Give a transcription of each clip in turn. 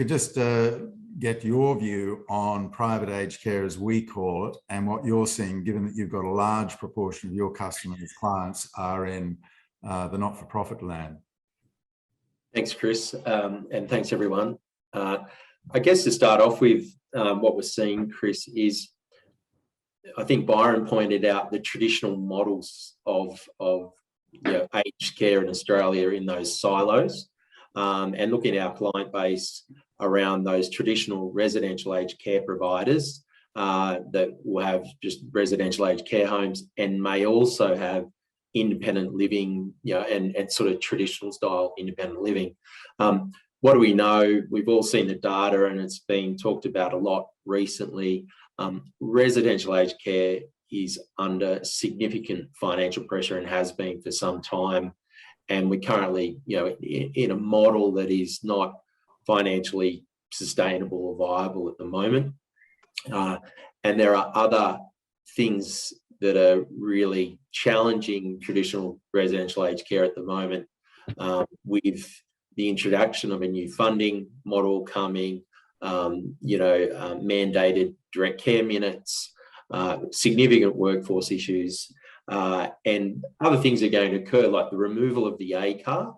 could just get your view on private aged care, as we call it, and what you're seeing, given that you've got a large proportion of your customers, clients are in the not-for-profit land. Thanks, Chris, and thanks, everyone. I guess to start off with, what we're seeing, Chris, is I think Byron pointed out the traditional models of aged care in Australia in those silos, and looking at our client base around those traditional residential aged care providers that will have just residential aged care homes and may also have independent living, and sort of traditional style independent living. What do we know? We've all seen the data, and it's been talked about a lot recently. Residential aged care is under significant financial pressure and has been for some time. And we're currently, in a model that is not financially sustainable or viable at the moment. And there are other things that are really challenging traditional residential aged care at the moment, with the introduction of a new funding model coming, mandated direct care minutes, significant workforce issues, and other things are going to occur, like the removal of the ACAR.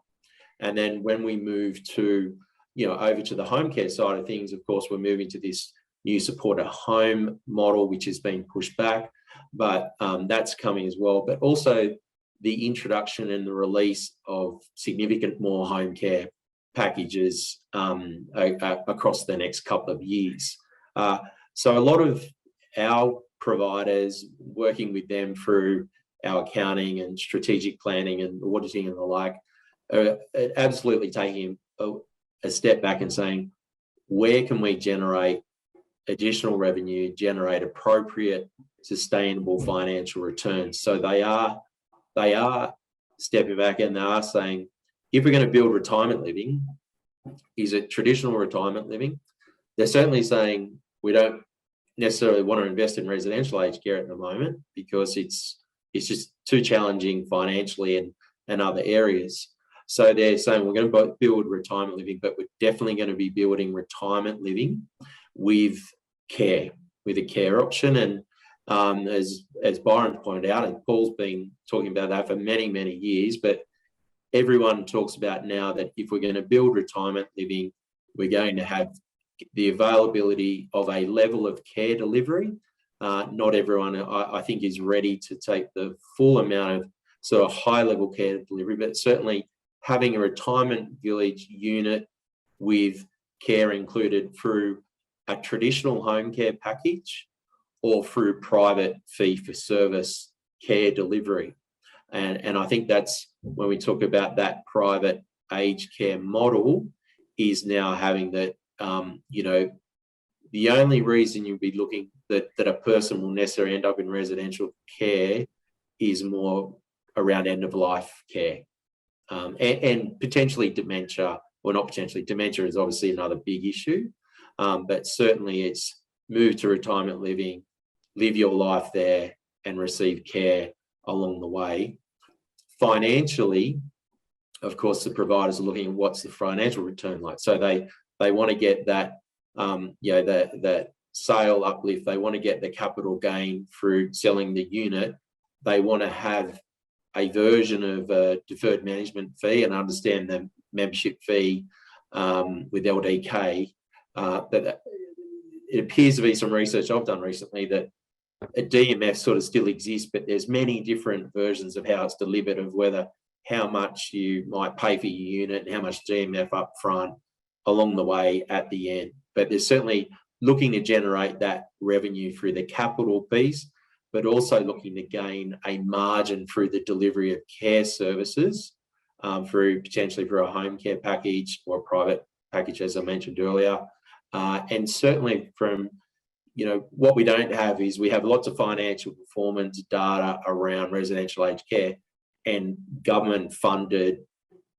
And then when we move to, over to the home care side of things, of course, we're moving to this new supported home model, which has been pushed back, but that's coming as well. But also the introduction and the release of significant more home care packages across the next couple of years. So a lot of our providers, working with them through our accounting and strategic planning and auditing and the like, are absolutely taking a step back and saying, where can we generate additional revenue, generate appropriate, sustainable financial returns? So they are stepping back, and they are saying, if we're going to build retirement living, is it traditional retirement living? They're certainly saying we don't necessarily want to invest in residential aged care at the moment because it's just too challenging financially and other areas. So they're saying we're going to build retirement living, but we're definitely going to be building retirement living with care, with a care option. And as Byron pointed out, and Paul's been talking about that for many, many years, but everyone talks about now that if we're going to build retirement living, we're going to have the availability of a level of care delivery. Not everyone, I think, is ready to take the full amount of sort of high-level care delivery, but certainly having a retirement village unit with care included through a traditional home care package or through private fee-for-service care delivery. And I think that's when we talk about that private aged care model, is now having that, the only reason you'd be looking that a person will necessarily end up in residential care is more around end-of-life care, and potentially dementia, or not potentially, dementia is obviously another big issue, but certainly it's move to retirement living, live your life there and receive care along the way. Financially, of course, the providers are looking at what's the financial return like. So they want to get that, that sale uplift. They want to get the capital gain through selling the unit. They want to have a version of a deferred management fee and understand the membership fee with LDK. But it appears to be some research I've done recently that a DMF sort of still exists, but there's many different versions of how it's delivered, of how much you might pay for your unit and how much DMF up front along the way at the end. But there's certainly looking to generate that revenue through the capital piece, but also looking to gain a margin through the delivery of care services, potentially through a home care package or a private package, as I mentioned earlier. And certainly from, what we don't have is we have lots of financial performance data around residential aged care and government funded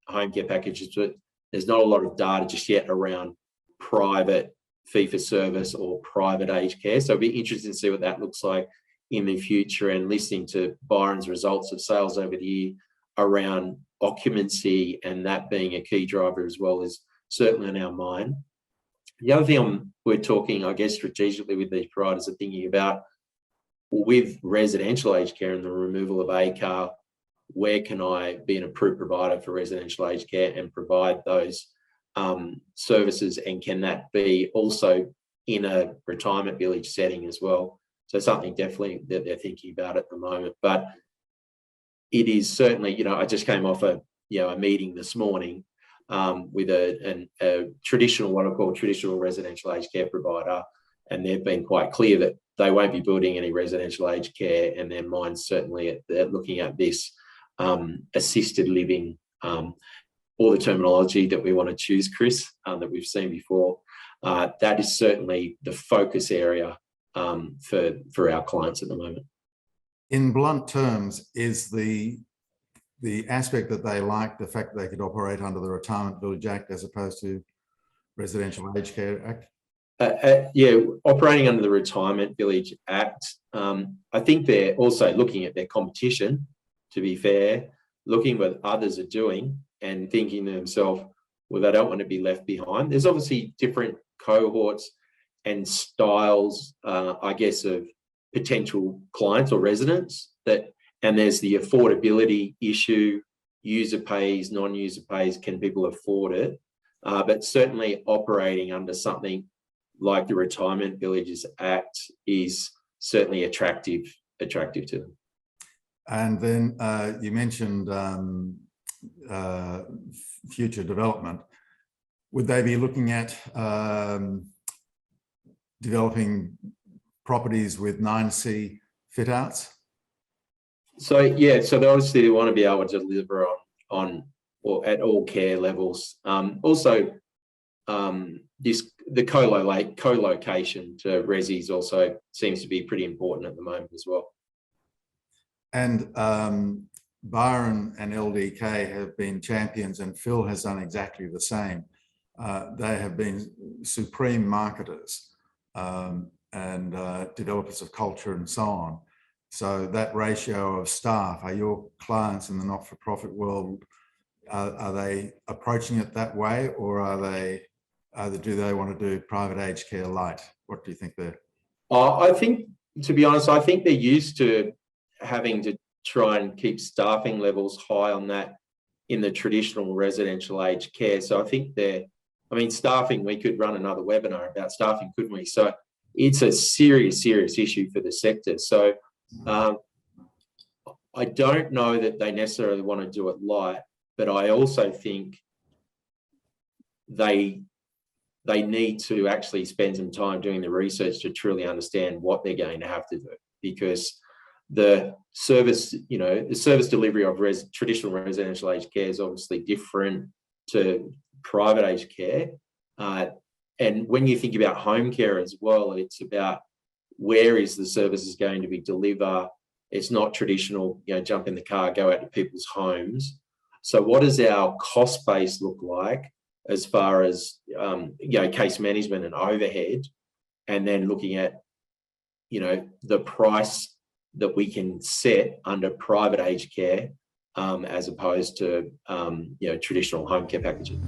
home care packages, but there's not a lot of data just yet around private fee-for-service or private aged care. So it'll be interesting to see what that looks like in the future, and listening to Byron's results of sales over the year around occupancy and that being a key driver as well is certainly in our mind. The other thing we're talking, I guess, strategically with these providers are thinking about, with residential aged care and the removal of ACAR, where can I be an approved provider for residential aged care and provide those services, and can that be also in a retirement village setting as well? So something definitely that they're thinking about at the moment. But it is certainly, I just came off a meeting this morning with a traditional, what I call traditional residential aged care provider, and they've been quite clear that they won't be building any residential aged care, and their mind's certainly they're looking at this assisted living, all the terminology that we want to choose, Chris, that we've seen before. That is certainly the focus area for our clients at the moment. In blunt terms, is the aspect that they like the fact that they could operate under the Retirement Village Act as opposed to Residential Aged Care Act? Yeah, operating under the Retirement Village Act. I think they're also looking at their competition, to be fair, looking what others are doing and thinking to themselves, well, they don't want to be left behind. There's obviously different cohorts and styles, I guess, of potential clients or residents, and there's the affordability issue, user pays, non-user pays, can people afford it? But certainly operating under something like the Retirement Villages Act is certainly attractive to them. And then you mentioned future development. Would they be looking at developing properties with 9C fit outs? So yeah, so obviously they want to be able to deliver on or at all care levels. Also, the co-location to resis also seems to be pretty important at the moment as well. And Byron and LDK have been champions, and Phil has done exactly the same. They have been supreme marketers and developers of culture and so on. So that ratio of staff, are your clients in the not-for-profit world, are they approaching it that way, or do they want to do private aged care light? What do you think there? I think, to be honest, I think they're used to having to try and keep staffing levels high on that in the traditional residential aged care. So I think staffing, we could run another webinar about staffing, couldn't we? So it's a serious issue for the sector. So I don't know that they necessarily want to do it light, but I also think they need to actually spend some time doing the research to truly understand what they're going to have to do, because the service delivery of traditional residential aged care is obviously different to private aged care. And when you think about home care as well, it's about where is the services going to be delivered. It's not traditional, jump in the car, go out to people's homes. So what does our cost base look like as far as, case management and overhead, and then looking at, the price that we can set under private aged care as opposed to, traditional home care packaging.